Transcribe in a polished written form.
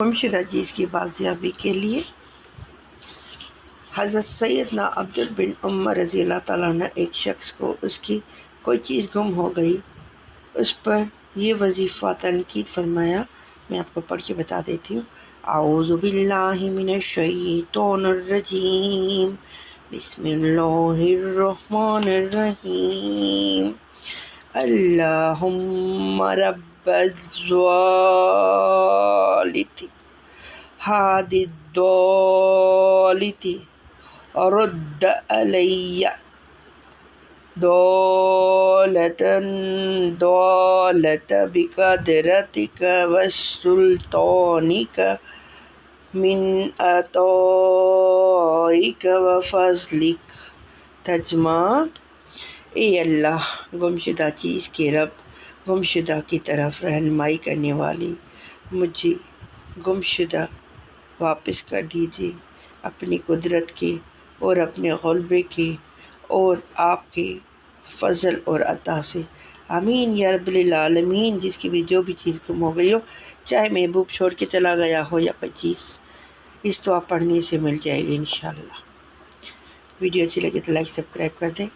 گمشدہ چیز کی بازیابی کے لیے حضرت سیدنا عبد بن عمر رضی اللہ تعالیٰ عنہ ایک شخص کو اس کی کوئی چیز گم ہو گئی، اس پر یہ وظیفہ تنقید فرمایا۔ میں آپ کو پڑھ کے بتا دیتی ہوں۔ اعوذ باللہ من الشیطان الرجیم، بسم اللہ الرحمن الرحیم، اللہم رب الضالۃ ہادی الضالۃ رد علی ضالۃ بقدرتک وسلطانک من عطائک وفضلک۔ ترجمہ: اے اللہ، گمشدہ چیز کے رب، گمشدہ کی طرف رہنمائی کرنے والی، مجھے گمشدہ واپس کر دیجیے اپنی قدرت کے اور اپنے غلبے کے اور آپ کے فضل اور عطا سے۔ آمین یا رب العالمین۔ جس کی بھی جو بھی چیز گم ہو گئی ہو، چاہے محبوب چھوڑ کے چلا گیا ہو یا کوئی چیز، اس دعا پڑھنے سے مل جائے گی انشاءاللہ۔ ویڈیو اچھی لگے تو لائک سبسکرائب کر دیں۔